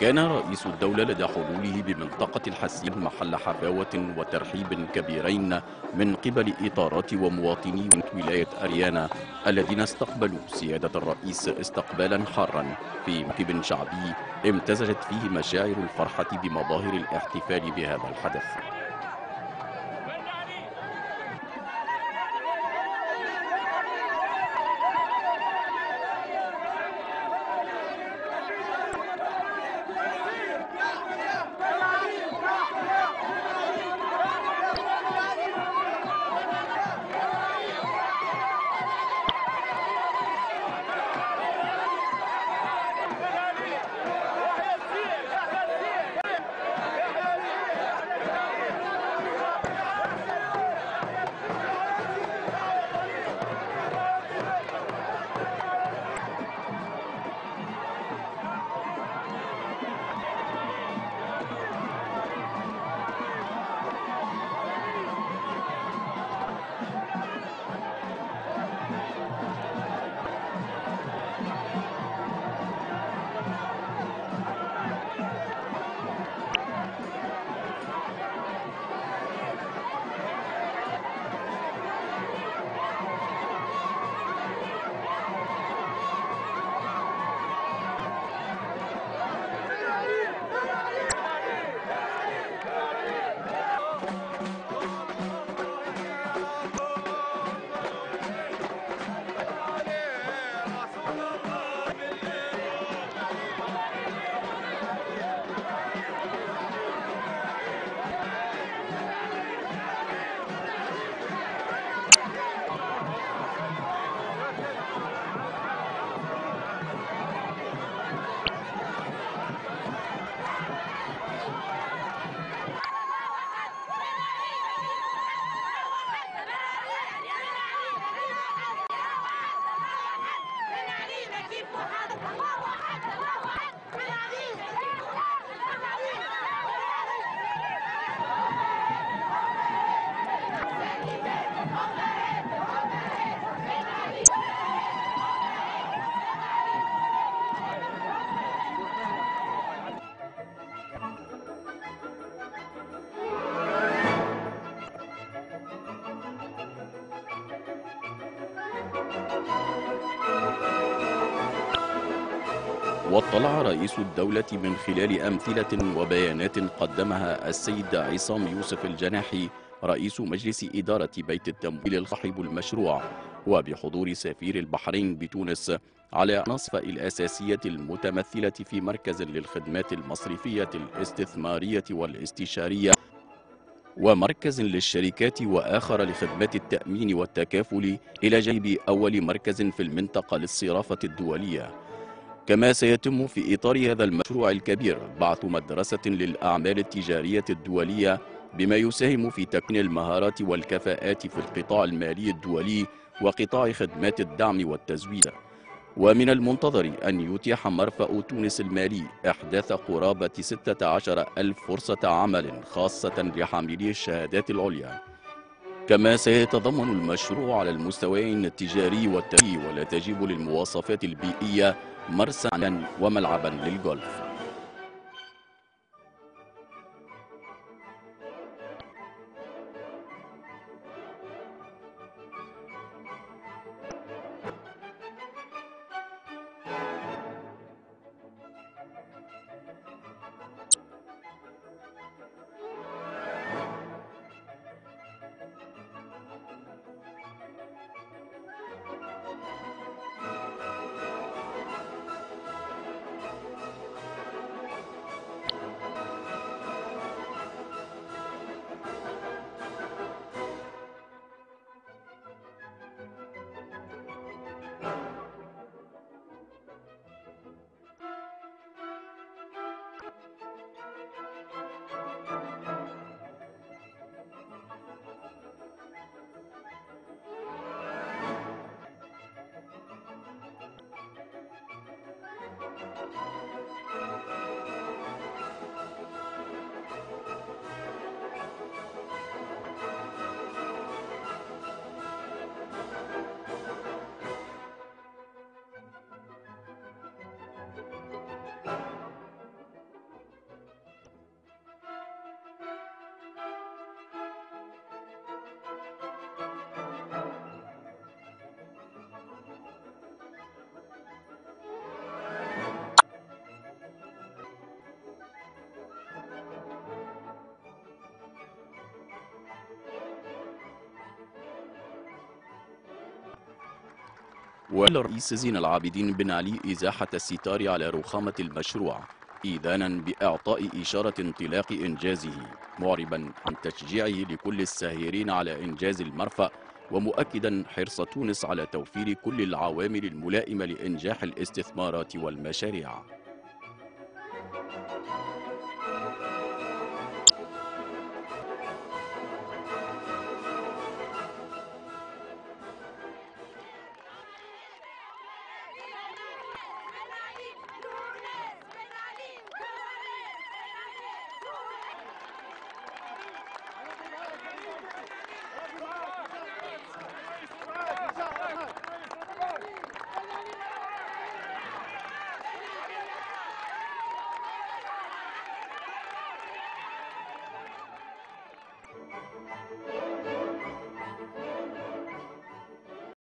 كان رئيس الدولة لدى حلوله بمنطقة الحسين محل حفاوة وترحيب كبيرين من قبل إطارات ومواطني ولاية أريانا الذين استقبلوا سيادة الرئيس استقبالا حارا في موكب شعبي امتزجت فيه مشاعر الفرحة بمظاهر الاحتفال بهذا الحدث. واطلع رئيس الدولة من خلال أمثلة وبيانات قدمها السيد عصام يوسف الجناحي رئيس مجلس إدارة بيت التمويل الصاحب المشروع وبحضور سفير البحرين بتونس على العناصر الأساسية المتمثلة في مركز للخدمات المصرفية الاستثمارية والاستشارية ومركز للشركات وآخر لخدمات التأمين والتكافل إلى جانب أول مركز في المنطقة للصرافة الدولية. كما سيتم في إطار هذا المشروع الكبير بعث مدرسة للأعمال التجارية الدولية بما يساهم في تكوين المهارات والكفاءات في القطاع المالي الدولي وقطاع خدمات الدعم والتزويد. ومن المنتظر أن يتيح مرفأ تونس المالي إحداث قرابة 16 ألف فرصة عمل خاصة لحاملي الشهادات العليا. كما سيتضمن المشروع على المستويين التجاري والترفيهي ولا تجيب للمواصفات البيئية مرسى وملعبا للجولف. وقال الرئيس زين العابدين بن علي إزاحة الستار على رخامة المشروع إذانا بإعطاء إشارة انطلاق إنجازه، معربا عن تشجيعه لكل الساهرين على إنجاز المرفأ، ومؤكدا حرص تونس على توفير كل العوامل الملائمة لإنجاح الاستثمارات والمشاريع.